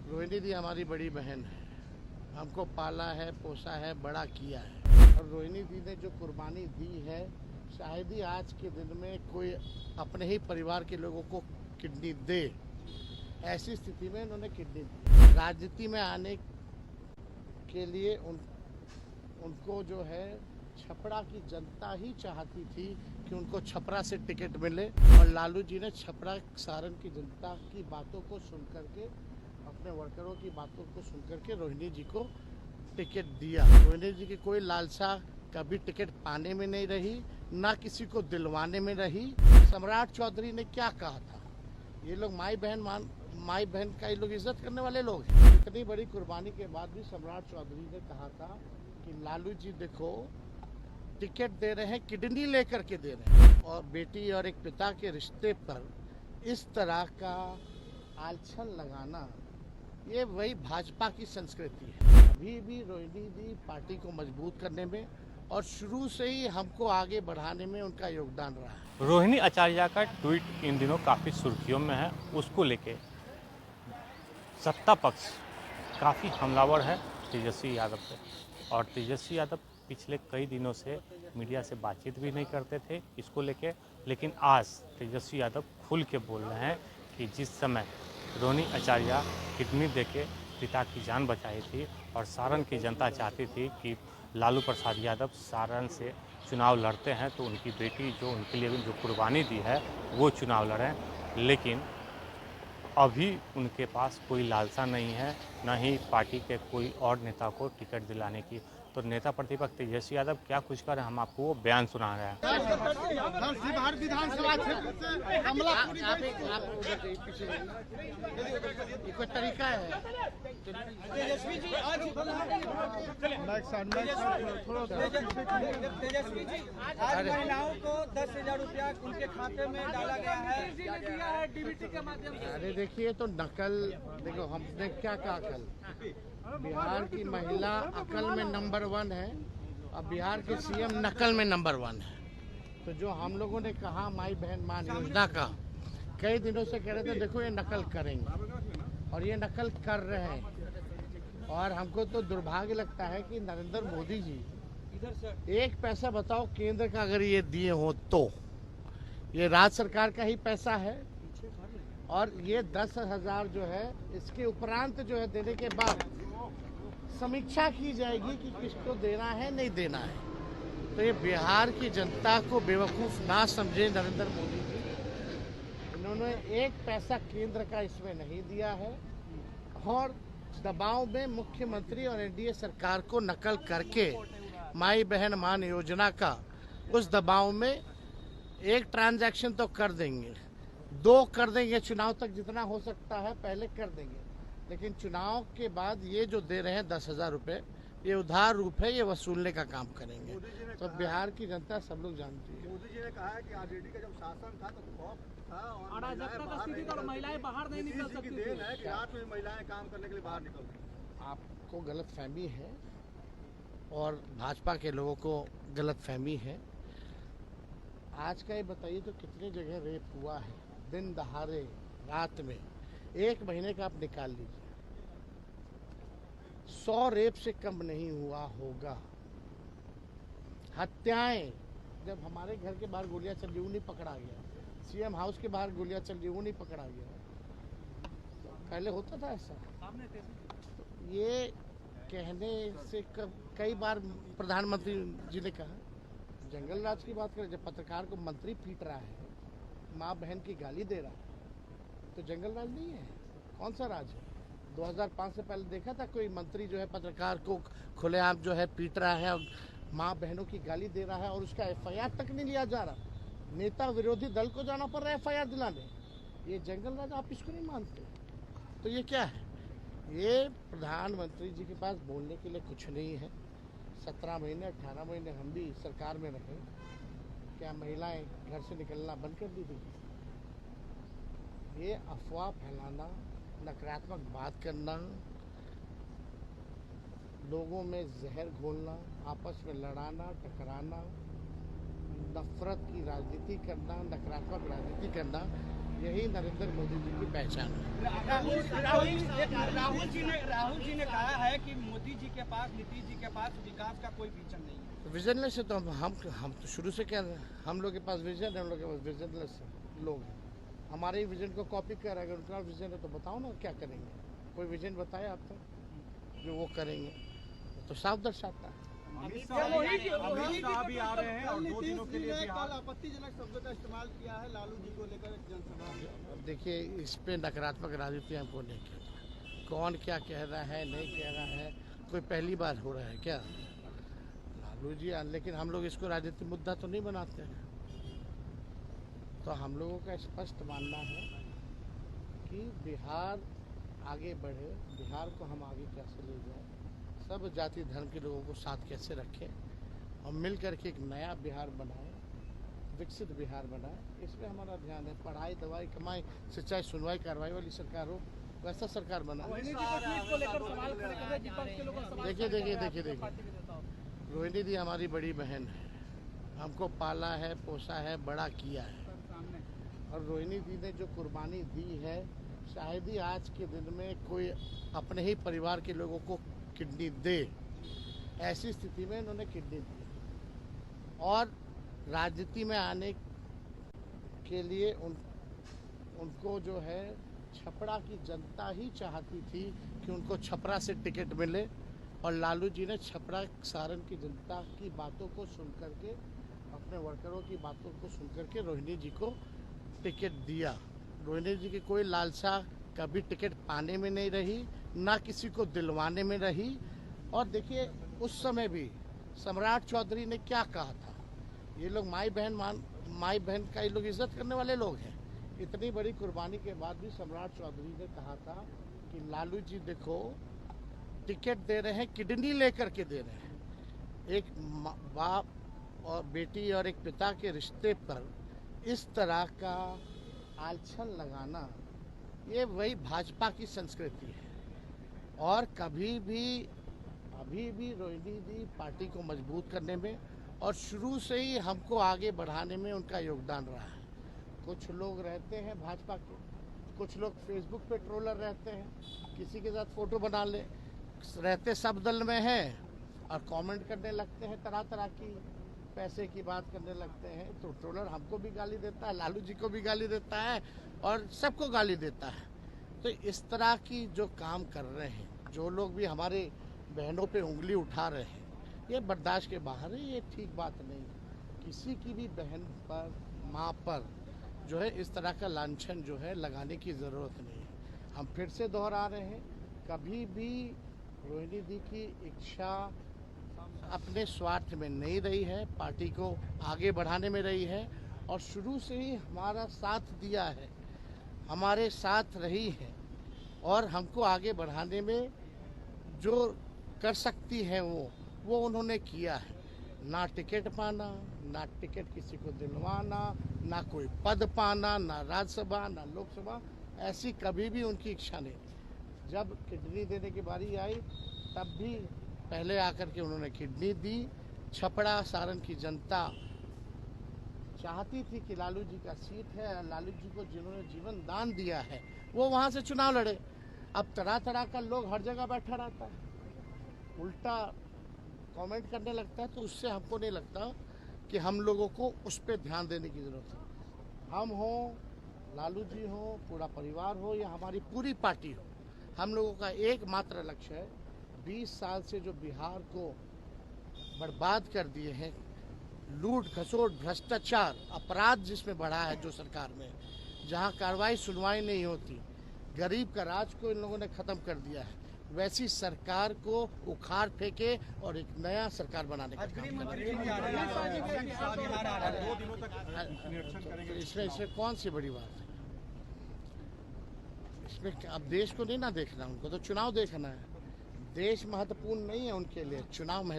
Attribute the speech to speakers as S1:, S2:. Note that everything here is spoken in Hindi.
S1: रोहिणी दी हमारी बड़ी बहन है, हमको पाला है, पोसा है, बड़ा किया है। और रोहिणी दी ने जो कुर्बानी दी है, शायद ही आज के दिन में कोई अपने ही परिवार के लोगों को किडनी दे। ऐसी स्थिति में उन्होंने किडनी दी। राजनीति में आने के लिए उनको जो है छपरा की जनता ही चाहती थी कि उनको छपरा से टिकट मिले, और लालू जी ने छपरा सारण की जनता की बातों को सुन करके, अपने वर्करों की बातों को सुन करके रोहिणी जी को टिकट दिया। रोहिणी जी की कोई लालसा कभी टिकट पाने में नहीं रही, ना किसी को दिलवाने में रही। सम्राट चौधरी ने क्या कहा था, ये लोग माई बहन का ये लोग इज्जत करने वाले लोग हैं। इतनी बड़ी कुर्बानी के बाद भी सम्राट चौधरी ने कहा था कि लालू जी देखो, टिकट दे रहे हैं, किडनी लेकर के दे रहे हैं, और बेटी और एक पिता के रिश्ते पर इस तरह का आलछन लगाना, ये वही भाजपा की संस्कृति है। अभी भी रोहिणी दी पार्टी को मजबूत करने में और शुरू से ही हमको आगे बढ़ाने में उनका योगदान रहा है।
S2: रोहिणी आचार्य का ट्वीट इन दिनों काफ़ी सुर्खियों में है। उसको लेके सत्ता पक्ष काफ़ी हमलावर है तेजस्वी यादव पे, और तेजस्वी यादव पिछले कई दिनों से मीडिया से बातचीत भी नहीं करते थे इसको लेके। लेकिन आज तेजस्वी यादव खुल के बोल रहे हैं कि जिस समय रोहिणी आचार्य किडनी देके पिता की जान बचाई थी और सारण की जनता चाहती थी कि लालू प्रसाद यादव सारण से चुनाव लड़ते हैं तो उनकी बेटी जो उनके लिए जो कुर्बानी दी है वो चुनाव लड़ें, लेकिन अभी उनके पास कोई लालसा नहीं है, न ही पार्टी के कोई और नेता को टिकट दिलाने की। तो नेता प्रतिपक्ष तेजस्वी यादव क्या कुछ कर, हम आपको वो बयान सुना रहे हैं।
S1: विधानसभा क्षेत्र से हमला, कोई तरीका है
S3: तेजस्वी जी आज महिलाओं को 10,000 रुपया उनके खाते में डाला गया है डीबीटी के माध्यम से।
S1: अरे देखिए, तो नकल, देखो हमने क्या कहा कल, बिहार की महिला अकल में नंबर 1 है और बिहार के सीएम नकल में नंबर 1 है। तो जो हम लोगों ने कहा माई बहन मान योजना का, कई दिनों से कह रहे थे देखो ये नकल करेंगे, और ये नकल कर रहे हैं। और हमको तो दुर्भाग्य लगता है कि नरेंद्र मोदी जी, एक पैसा बताओ केंद्र का अगर ये दिए हो तो ये राज्य सरकार का ही पैसा है, और ये 10,000 जो है इसके उपरांत जो है देने के बाद समीक्षा की जाएगी कि किसको देना है नहीं देना है। तो ये बिहार की जनता को बेवकूफ़ ना समझे नरेंद्र मोदी जी, इन्होंने एक पैसा केंद्र का इसमें नहीं दिया है, और दबाव में मुख्यमंत्री और एनडीए सरकार को नकल करके माई बहन मान योजना का उस दबाव में एक ट्रांजैक्शन तो कर देंगे, 2 कर देंगे, चुनाव तक जितना हो सकता है पहले कर देंगे, लेकिन चुनाव के बाद ये जो दे रहे हैं 10,000 रुपये, ये उधार रूप है, ये वसूलने का काम करेंगे। तो बिहार की जनता सब लोग जानती है।
S4: मोदी जी ने कहा है कि आरजेडी का जब शासन था तो खौफ था और
S3: महिलाएं बाहर नहीं निकल सकती थी।
S4: देन है कि रात में महिलाएं काम करने के लिए बाहर निकलती।
S1: आपको गलतफहमी है और भाजपा के लोगों को गलतफहमी है। आज का ये बताइए तो कितने जगह रेप हुआ है, दिन दहाड़े रात में, 1 महीने का आप निकाल लीजिए, 100 रेप से कम नहीं हुआ होगा। हत्याएं, जब हमारे घर के बाहर गोलियां चल रही वो नहीं पकड़ा गया, सीएम हाउस के बाहर गोलियां चल रही वो नहीं पकड़ा गया, तो पहले होता था ऐसा। तो ये कहने से कई बार प्रधानमंत्री जी ने कहा, जंगल राज की बात करें, जब पत्रकार को मंत्री पीट रहा है, माँ बहन की गाली दे रहा है, तो जंगल राज नहीं है, कौन सा राज है? 2005 से पहले देखा था कोई मंत्री जो है पत्रकार को खुलेआम जो है पीट रहा है और माँ बहनों की गाली दे रहा है, और उसका एफआईआर तक नहीं लिया जा रहा। नेता विरोधी दल को जाना पड़ रहा है एफआईआर दिलाने। ये जंगल राज, आप इसको नहीं मानते? तो ये क्या है? ये प्रधानमंत्री जी के पास बोलने के लिए कुछ नहीं है। 17 महीने 18 महीने हम भी सरकार में रहे, क्या महिलाएं घर से निकलना बंद कर दी थी? ये अफवाह फैलाना, नकारात्मक बात करना, लोगों में जहर घोलना, आपस में लड़ाना, टकराना, नफरत की राजनीति करना, नकारात्मक राजनीति करना, यही नरेंद्र मोदी जी की पहचान है।
S3: राहुल जी ने कहा है कि मोदी जी के पास, नीतीश जी के पास विकास का कोई विजन नहीं है।
S1: तो विजनलेस से तो हम तो शुरू से कह रहे हैं, हम लोग के पास विजन है, हम लोग के पास विजनलेस लोग हैं। हमारे ही विजन को कॉपी कर रहा है। अगर उनका विजन है तो बताओ ना क्या करेंगे। कोई विजन बताए आप तक जो वो करेंगे, तो साफ दर्शाता है।
S4: अमित शाह भी आ रहे हैं और 2 दिनों के लिए
S3: कल आपत्तिजनक शब्दों का इस्तेमाल किया है लालू जी को लेकर एक जनसभा में।
S1: अब देखिए, इस पे नकारात्मक राजनीति हमको नहीं कहना। कौन क्या कह रहा है नहीं कह रहा है, कोई पहली बार हो रहा है क्या लालू जी? लेकिन हम लोग इसको राजनीतिक मुद्दा तो नहीं बनाते हैं। तो हम लोगों का स्पष्ट मानना है कि बिहार आगे बढ़े, बिहार को हम आगे कैसे ले जाएं, सब जाति धर्म के लोगों को साथ कैसे रखें और मिल करके एक नया बिहार बनाएं, विकसित बिहार बनाएं, इसमें हमारा ध्यान है। पढ़ाई, दवाई, कमाई, सिंचाई, सुनवाई, कार्रवाई वाली सरकार हो, वैसा सरकार बनाए। देखिए, रोहिणी दी हमारी बड़ी बहन है, हमको पाला है, पोसा है, बड़ा किया है। और रोहिणी दी ने जो कुर्बानी दी है, शायद ही आज के दिन में कोई अपने ही परिवार के लोगों को किडनी दे। ऐसी स्थिति में इन्होंने किडनी दी और राजनीति में आने के लिए उनको जो है छपरा की जनता ही चाहती थी कि उनको छपरा से टिकट मिले। और लालू जी ने छपरा सारण की जनता की बातों को सुन करके, अपने वर्करों की बातों को सुन करके रोहिणी जी को टिकट दिया। रोहिणी जी की कोई लालसा कभी टिकट पाने में नहीं रही, ना किसी को दिलवाने में रही। और देखिए, उस समय भी सम्राट चौधरी ने क्या कहा था, ये लोग माई बहन का ये लोग इज्जत करने वाले लोग हैं। इतनी बड़ी कुर्बानी के बाद भी सम्राट चौधरी ने कहा था कि लालू जी देखो, टिकट दे रहे हैं, किडनी लेकर के दे रहे हैं। एक बाप और बेटी और एक पिता के रिश्ते पर इस तरह का आलछन लगाना, ये वही भाजपा की संस्कृति है। और कभी भी अभी भी रोहिणी दी पार्टी को मजबूत करने में और शुरू से ही हमको आगे बढ़ाने में उनका योगदान रहा है। कुछ लोग रहते हैं भाजपा के, कुछ लोग फेसबुक पे ट्रोलर रहते हैं, किसी के साथ फोटो बना ले, रहते सब दल में हैं और कमेंट करने लगते हैं, तरह तरह की पैसे की बात करने लगते हैं। तो ट्रोलर हमको भी गाली देता है, लालू जी को भी गाली देता है और सबको गाली देता है। तो इस तरह की जो काम कर रहे हैं, जो लोग भी हमारे बहनों पे उंगली उठा रहे हैं, ये बर्दाश्त के बाहर है, ये ठीक बात नहीं। किसी की भी बहन पर, माँ पर जो है इस तरह का लांछन जो है लगाने की ज़रूरत नहीं है। हम फिर से दोहरा रहे हैं, कभी भी रोहिणी दी की इच्छा अपने स्वार्थ में नहीं रही है, पार्टी को आगे बढ़ाने में रही है और शुरू से ही हमारा साथ दिया है, हमारे साथ रही है और हमको आगे बढ़ाने में जो कर सकती है वो उन्होंने किया है। ना टिकट पाना, ना टिकट किसी को दिलवाना, ना कोई पद पाना, ना राज्यसभा, ना लोकसभा, ऐसी कभी भी उनकी इच्छा नहीं। जब किडनी देने की बारी आई तब भी पहले आकर के उन्होंने किडनी दी। छपरा सारण की जनता चाहती थी कि लालू जी का सीट है, लालू जी को जिन्होंने जीवन दान दिया है वो वहाँ से चुनाव लड़े। अब तरह तरह का लोग हर जगह बैठा रहता है, उल्टा कमेंट करने लगता है, तो उससे हमको नहीं लगता कि हम लोगों को उस पर ध्यान देने की ज़रूरत है। हम हो, लालू जी हो, पूरा परिवार हो या हमारी पूरी पार्टी हो, हम लोगों का एकमात्र लक्ष्य है 20 साल से जो बिहार को बर्बाद कर दिए हैं, लूट खसोट भ्रष्टाचार अपराध जिसमें बढ़ा है जो सरकार में, जहां कार्रवाई सुनवाई नहीं होती, गरीब का राज को इन लोगों ने ख़त्म कर दिया है, वैसी सरकार को उखाड़ फेंके और एक नया सरकार बनाने का काम करें। इसमें कौन सी बड़ी बात है? इसमें अब देश को नहीं ना देखना, उनको तो चुनाव देखना है। देश महत्वपूर्ण नहीं है उनके लिए, चुनाव महत्वपूर्ण।